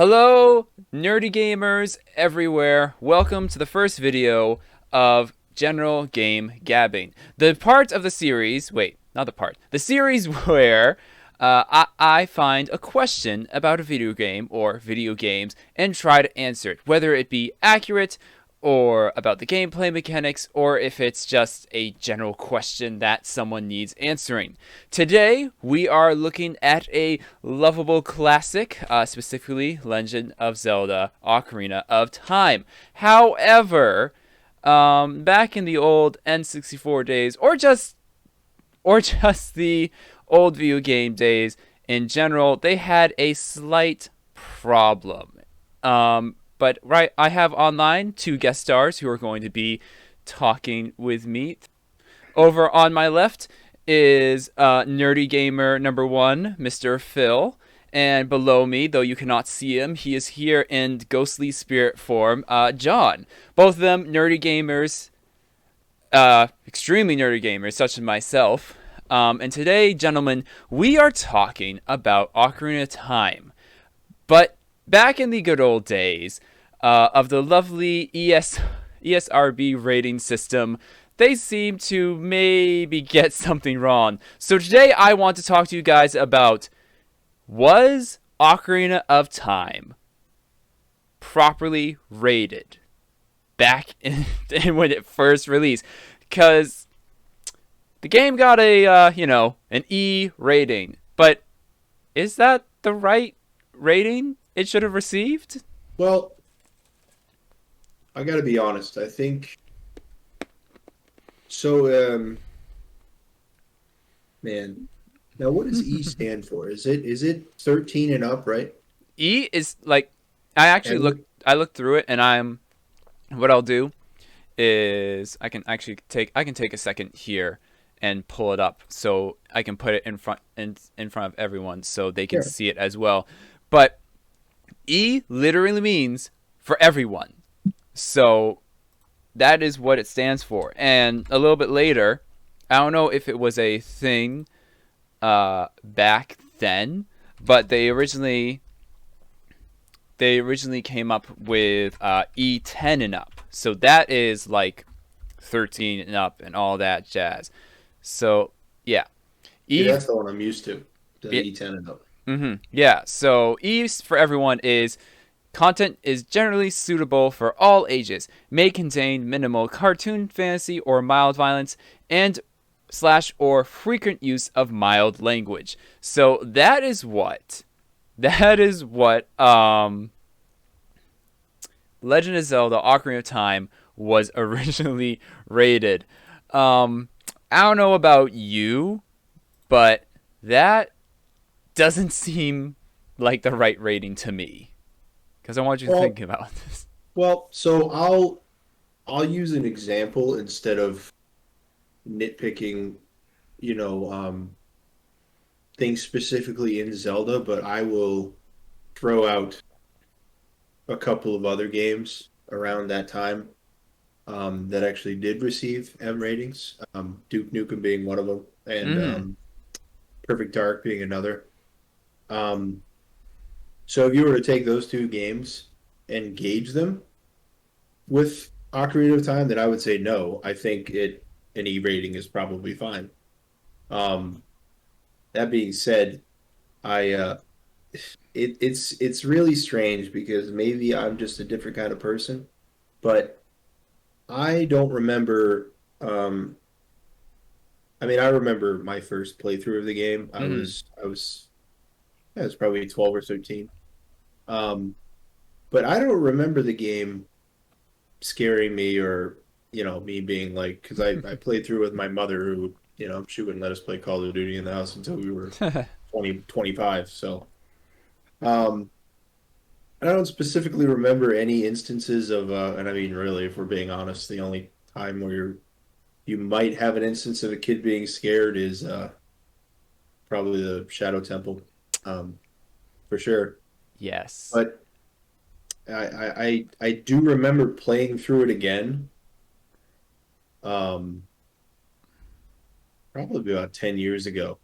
Hello, nerdy gamers everywhere. Welcome to the first video of General Game Gabbing. The part of the series, wait, not the part, the series where I find a question about a video game or video games and try to answer it, whether it be accurate or about the gameplay mechanics, or if it's just a general question that someone needs answering. Today, we are looking at a lovable classic, specifically Legend of Zelda Ocarina of Time. However, back in the old N64 days, or just the old video game days in general, they had a slight problem. But right, I have online two guest stars who are going to be talking with me. Over on my left is nerdy gamer number one, Mr. Phil. And below me, though you cannot see him, he is here in ghostly spirit form, John. Both of them nerdy gamers, extremely nerdy gamers, such as myself. And today, gentlemen, we are talking about Ocarina of Time. But back in the good old days of the lovely ESRB rating system, they seem to maybe get something wrong. So today I want to talk to you guys about, was Ocarina of Time properly rated back in when it first released? Because the game got an E rating, but is that the right rating it should have received? Well, I gotta be honest. I think so. Man, now what does E stand for? Is it 13 and up, right? E is like, I actually And looked through it, and what I'll do is I can take a second here and pull it up so I can put it in front of everyone so they can yeah, see it as well. But E literally means for everyone. So that is what it stands for. And a little bit later, I don't know if it was a thing back then, but they originally came up with E10 and up. So that is like 13 and up and all that jazz. So yeah, see, E. that's the one I'm used to. The Yeah, E10 and up. yeah. So E for everyone is content is generally suitable for all ages, may contain minimal cartoon, fantasy, or mild violence, and slash or frequent use of mild language. So that is what Legend of Zelda Ocarina of Time was originally rated. I don't know about you, but that doesn't seem like the right rating to me. Because I want you to think Well, about this. so I'll use an example instead of nitpicking, you know, things specifically in Zelda, but I will throw out a couple of other games around that time that actually did receive M ratings. Duke Nukem being one of them, and Mm-hmm. Perfect Dark being another. Um, so if you were to take those two games and gauge them with Ocarina of Time, then I would say no. I think an E rating is probably fine. Um, that being said, I it's really strange because maybe I'm just a different kind of person, but I don't remember. I mean, I remember my first playthrough of the game. I Mm-hmm. was I was I was probably 12 or 13. Um, but I don't remember the game scaring me or, me being like, because I played through with my mother who, she wouldn't let us play Call of Duty in the house until we were 20 25. So, um, I don't specifically remember any instances of, and I mean, really, if we're being honest, the only time where you might have an instance of a kid being scared is probably the Shadow Temple, um, for sure. Yes. But I do remember playing through it again, um, probably about 10 years ago,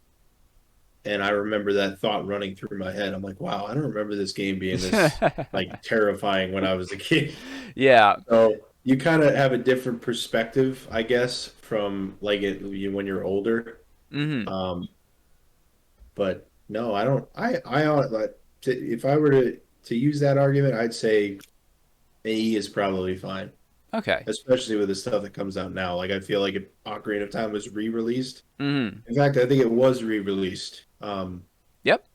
and I remember that thought running through my head. I'm like, wow, I don't remember this game being this like terrifying when I was a kid. Yeah. So you kind of have a different perspective, I guess, from like when you're older. Hmm. Um, but no, I don't. Like, if I were to use that argument, I'd say AE is probably fine, Okay. especially with the stuff that comes out now. Like I feel like if Ocarina of Time was re-released, Hmm. in fact, I think it was re-released Yep.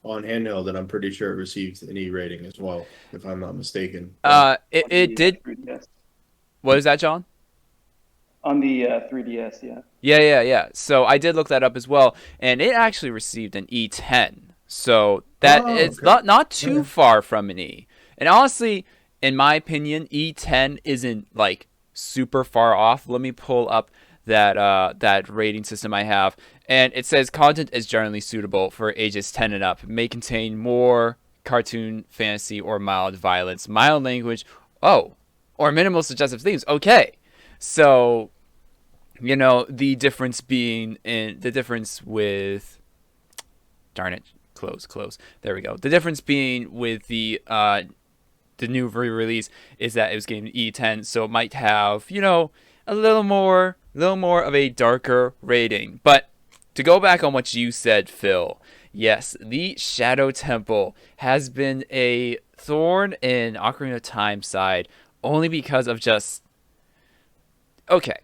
on handheld, and I'm pretty sure it received an E rating as well, if I'm not mistaken. But It On it the did. 3DS. What is that, John? On the 3DS, yeah. Yeah, yeah, yeah. So I did look that up as well, and it actually received an E10. So that oh, it's okay, not too okay. far from an E. And honestly, in my opinion, E10 isn't like super far off. Let me pull up that rating system I have, and it says content is generally suitable for ages 10 and up. It may contain more cartoon, fantasy, or mild violence, mild language, oh, or minimal suggestive themes. Okay, so the difference with, darn it, close, there we go, the difference being with the new re-release is that it was getting E10, so it might have a little more of a darker rating. But to go back on what you said, Phil, yes, the Shadow Temple has been a thorn in Ocarina of Time side, only because of just, okay,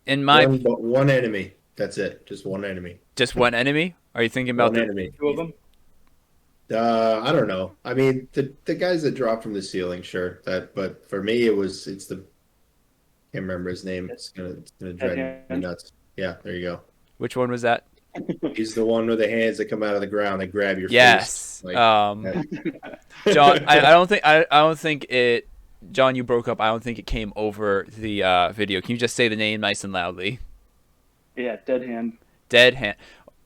in my, One enemy. That's it. Just one enemy. just one enemy? Are you thinking about One the? enemy. Two of them? I don't know. I mean, the guys that drop from the ceiling, sure. But for me, it's the can't remember his name. It's gonna Dead drive me hand. nuts. Yeah, there you go. Which one was that? He's the one with the hands that come out of the ground and grab your face. Yes. Like that. John, I don't think it. John, you broke up. I don't think it came over the video. Can you just say the name nice and loudly? Yeah, dead hand. Dead Hand.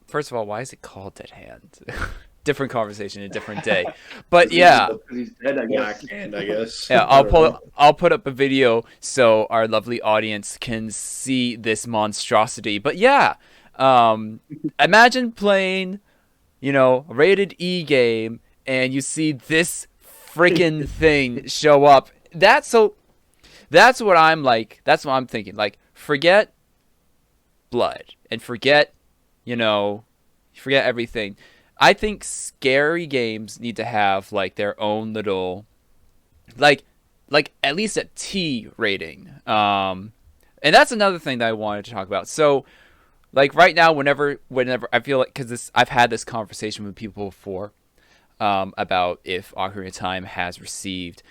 First of all, why is it called Dead Hand? Different conversation, a different day. But yeah, Because he's dead, I guess. Black hand, I guess. yeah. I don't know. I'll put up a video so our lovely audience can see this monstrosity. But yeah, imagine playing, a rated E game, and you see this freaking thing show up. That's what I'm like. That's what I'm thinking. Like, forget blood and forget everything. I think scary games need to have like their own little, like at least a T rating. And that's another thing that I wanted to talk about. So like right now, whenever I feel like, because I've had this conversation with people before, about if Ocarina of Time has received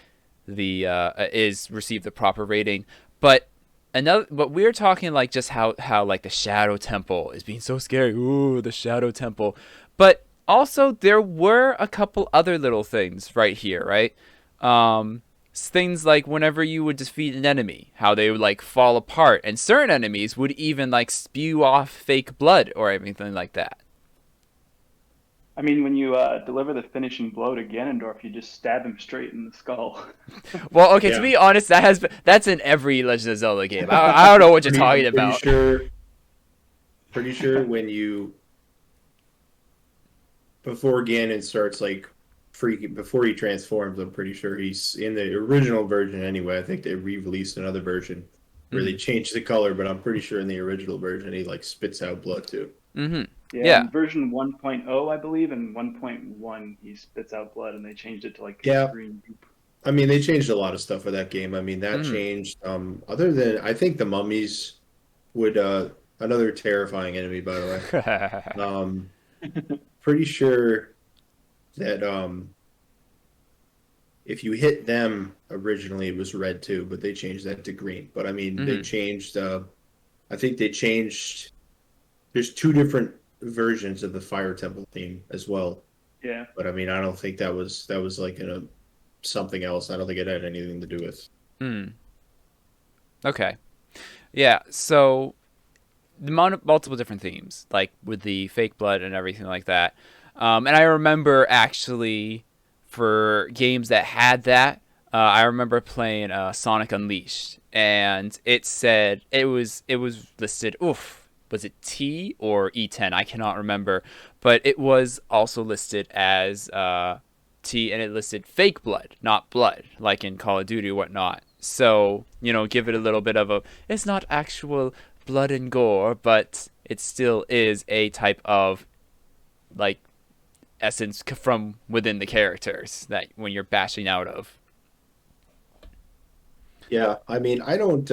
the proper rating, but we're talking like just how like the Shadow Temple is being so scary. Ooh, the Shadow Temple. But also there were a couple other little things right here, right? Things like whenever you would defeat an enemy, how they would like fall apart, and certain enemies would even like spew off fake blood or anything like that. I mean, when you deliver the finishing blow to Ganondorf, you just stab him straight in the skull. Well, okay, to Yeah. be honest, that's in every Legend of Zelda game. I don't know what you're talking Pretty about. sure. Pretty sure when you before Ganon starts like freaking before he transforms, I'm pretty sure he's in the original version anyway. I think they re-released another version where they changed the color, but I'm pretty sure in the original version he like spits out blood too. Mm-hmm. Yeah, Yeah. in version 1.0, I believe, and 1.1, he spits out blood, and they changed it to like Yeah. green goop. I mean, they changed a lot of stuff for that game. I mean, that Mhm. changed. Other than I think the mummies would another terrifying enemy, by the way. Pretty sure that if you hit them originally it was red too, but they changed that to green. But I mean, they Mhm. changed. I think they changed. There's two different versions of the Fire Temple theme as well. Yeah. But I mean, I don't think that was like in a something else. I don't think it had anything to do with. Mm. Okay. Yeah. So the multiple different themes, like with the fake blood and everything like that. And I remember actually for games that had that, I remember playing Sonic Unleashed, and it said it was listed. Oof, was it T or E10? I cannot remember, but it was also listed as T, and it listed fake blood, not blood, like in Call of Duty or whatnot. So, give it a little bit of a, it's not actual blood and gore, but it still is a type of, like, essence from within the characters that when you're bashing out of. Yeah, I mean, I don't.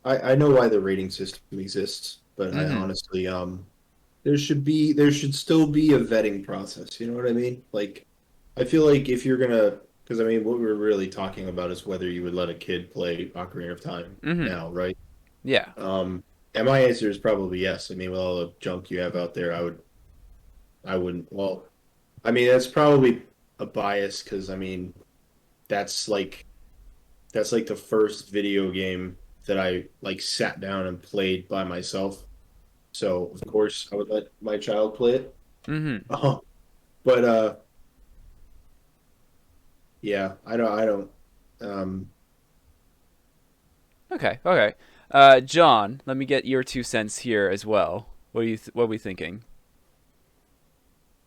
I know why the rating system exists, but I Mm-hmm. honestly, there should still be a vetting process. You know what I mean? Like, I feel like if you're gonna, because I mean, what we're really talking about is whether you would let a kid play Ocarina of Time Mm-hmm. now, right? Yeah. Um, and my answer is probably yes. I mean, with all the junk you have out there, I wouldn't. Well, I mean, that's probably a bias because I mean, that's like that's like the first video game that I like sat down and played by myself. So of course I would let my child play it. Mm-hmm. Oh, but yeah, I don't. Um, Okay. Okay. John, let me get your 2 cents here as well. What are we thinking?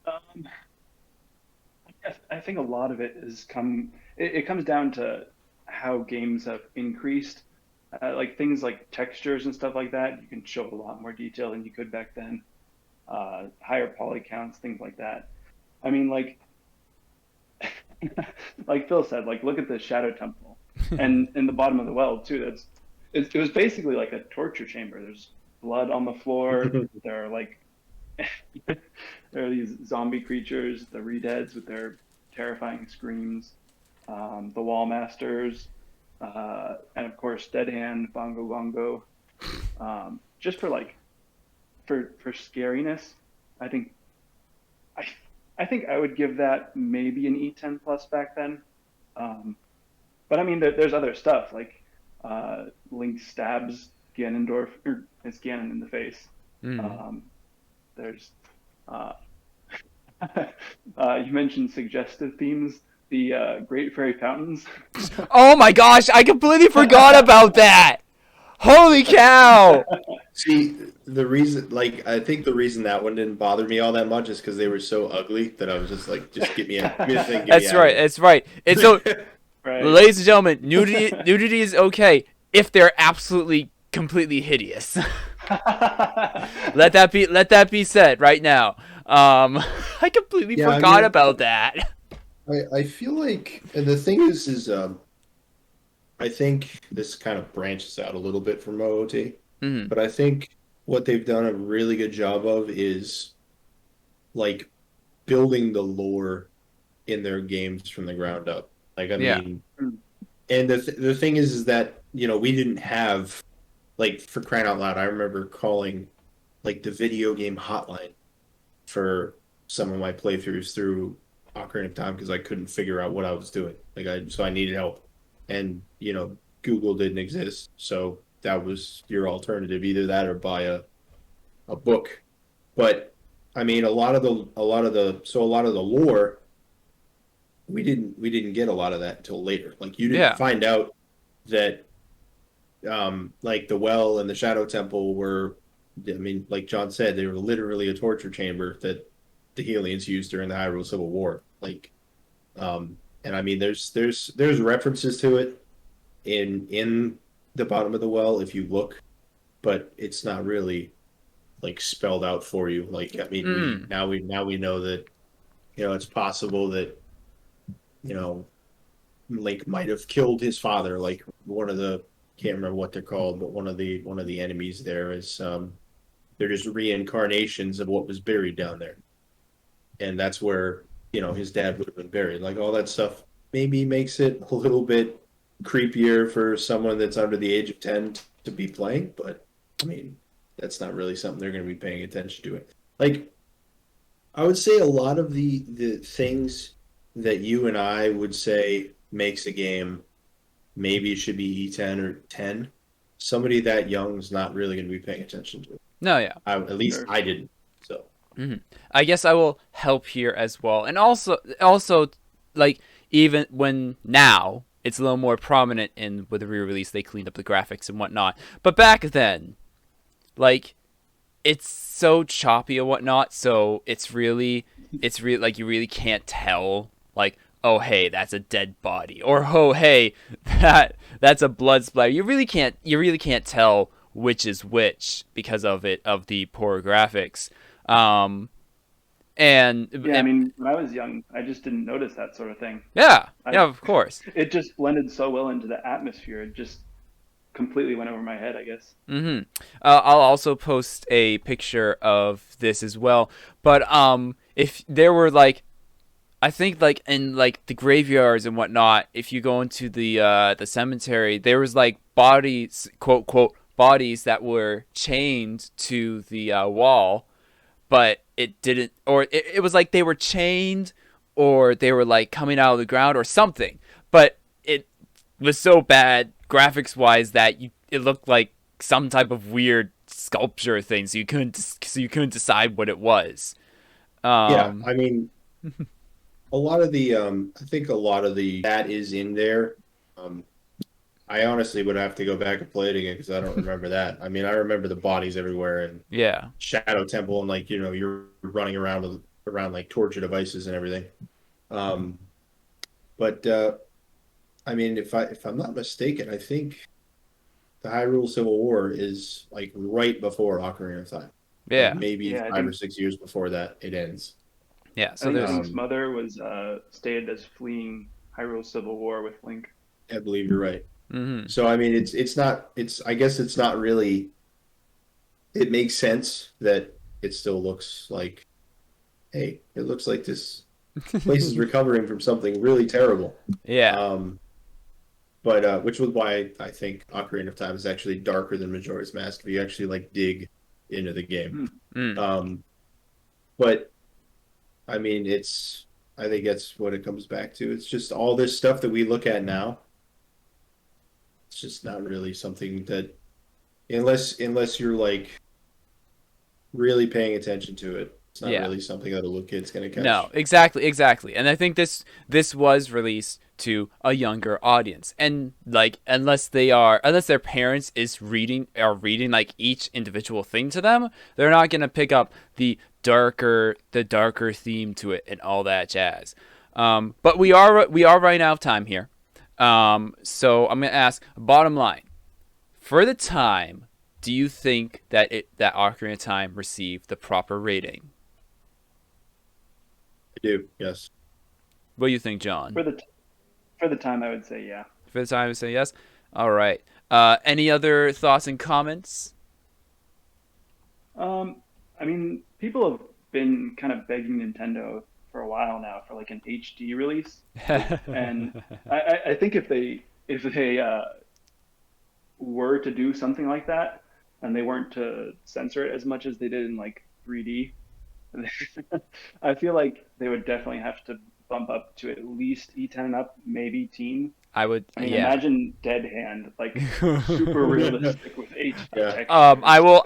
Um, I think a lot of it it comes down to how games have increased. Like things like textures and stuff like that, you can show a lot more detail than you could back then. Higher poly counts, things like that. I mean, like like Phil said, like look at the Shadow Temple, and in the bottom of the well too. It was basically like a torture chamber. There's blood on the floor. There are like there are these zombie creatures, the Redeads with their terrifying screams, the Wall Masters, and of course Dead Hand, Bongo Bongo. Just for like for scariness, I think I I think I would give that maybe an E10 plus back then. Um, but I mean, there's other stuff like Link stabs Ganondorf or it's Ganon in the face. Mm. Um, there's uh, you mentioned suggestive themes, the Great Fairy Fountains. Oh my gosh, I completely forgot about that. Holy cow! See, the reason, like, I think the reason that one didn't bother me all that much is because they were so ugly that I was just like, just give me a thing, get me That's out right. of That's right. And so, here. Right. ladies and gentlemen, nudity is okay if they're absolutely completely hideous. Let that be said right now. I completely Yeah, I forgot mean, about that. I feel like, and the thing is, I think this kind of branches out a little bit from OOT, Mm. but I think what they've done a really good job of is like building the lore in their games from the ground up. Like, I Yeah. mean, and the thing is that we didn't have like for crying out loud. I remember calling like the video game hotline for some of my playthroughs through Ocarina of Time because I couldn't figure out what I was doing. So I needed help, and Google didn't exist, so that was your alternative, either that or buy a book. But I mean, a lot of the lore we didn't get a lot of that until later. Like you didn't Yeah. find out that like the well and the Shadow Temple were, I mean, like John said, they were literally a torture chamber that the Hellions used during the Hyrule Civil War. Like, and I mean, there's references to it in the bottom of the well if you look, but it's not really like spelled out for you. Like, I mean, Mm. now we know that it's possible that you know Link might have killed his father. Like one of the can't remember what they're called, but one of the enemies there is they're just reincarnations of what was buried down there, and that's where his dad would have been buried. Like all that stuff maybe makes it a little bit creepier for someone that's under the age of 10 to be playing, but I mean that's not really something they're going to be paying attention to. It like I would say a lot of the things that you and I would say makes a game maybe it should be E10 or 10. Somebody that young is not really going to be paying attention to it. No, yeah. At least Sure. I didn't. So Hmm. I guess I will help here as well, and also, like even when now it's a little more prominent in with the re-release. They cleaned up the graphics and whatnot. But back then, like, it's so choppy and whatnot, so it's really like you really can't tell, like, oh hey, that's a dead body, or oh hey, that's a blood splatter. You really can't tell which is which because of the poor graphics. Um and, Yeah, I mean, when I was young, I just didn't notice that sort of thing. yeah, I, yeah, of course. it just blended so well into the atmosphere. It just completely went over my head, I guess. I'll also post a picture of this as well. But if there were like, I think like in like the graveyards and whatnot, if you go into the cemetery, there was like bodies, quote quote bodies that were chained to the wall, but it didn't, or it was like they were chained, or they were like coming out of the ground or something. But it was so bad graphics wise that it looked like some type of weird sculpture thing, so you couldn't decide what it was. Yeah, Um, I mean, a lot of the I think a lot of the that is in there. Um, I honestly would have to go back and play it again because I don't remember that. I mean, I remember the bodies everywhere and yeah, Shadow Temple and like you're running around around like torture devices and everything. Um, but I mean, if I'm not mistaken, I think the Hyrule Civil War is like right before Ocarina of Time, like yeah, maybe Yeah, 5 or 6 years before that it ends. yeah. I So think there's Link's mother was stated as fleeing Hyrule Civil War with Link. I believe you're right. hmm So I mean, it's not it's I guess it's not really. It makes sense that it still looks like, hey, it looks like this place is recovering from something really terrible. yeah, Um, but which was why I think Ocarina of Time is actually darker than Majora's Mask if you actually like dig into the game. Hmm. mm, Um, but I mean, I think that's what it comes back to. It's just all this stuff that we look at now. It's just not really something that, unless you're like really paying attention to it, it's not yeah. really something that a little kid's gonna No, catch. exactly. And I think this was released to a younger audience. And like unless their parents are reading like each individual thing to them, they're not going to pick up the darker theme to it and all that jazz. But we are running out of time here. So I'm going to ask, bottom line, for the time, do you think that Ocarina of Time received the proper rating? I do, yes. What do you think, John? For for the time, I would say yeah. For the time, I say yes. All right. Any other thoughts and comments? I mean, people have been kind of begging Nintendo for a while now for like an HD release, and I think if they were to do something like that, and they weren't to censor it as much as they did in like 3D, I feel like they would definitely have to bump up to at least E10 and up, maybe teen. I would, I mean, yeah. imagine Dead Hand, like super realistic with HD Yeah. I textures. will.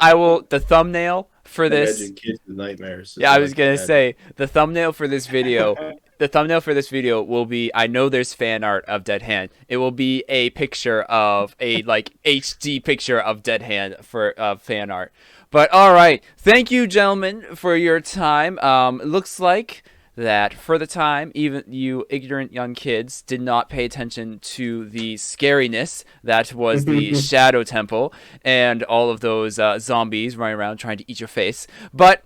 The thumbnail for this. Imagine kids with nightmares. Is Yeah, I all I was can gonna imagine. say the thumbnail for this video. The thumbnail for this video will be. I know there's fan art of Dead Hand. It will be a picture of a like HD picture of Dead Hand for fan art. But all right, thank you, gentlemen, for your time. It looks like that for the time, even you ignorant young kids did not pay attention to the scariness that was the Shadow Temple and all of those zombies running around trying to eat your face. But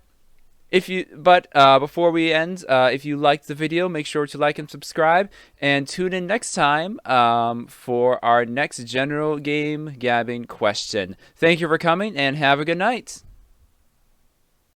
before we end, if you liked the video, make sure to like and subscribe, and tune in next time for our next general game gabbing question. Thank you for coming, and have a good night.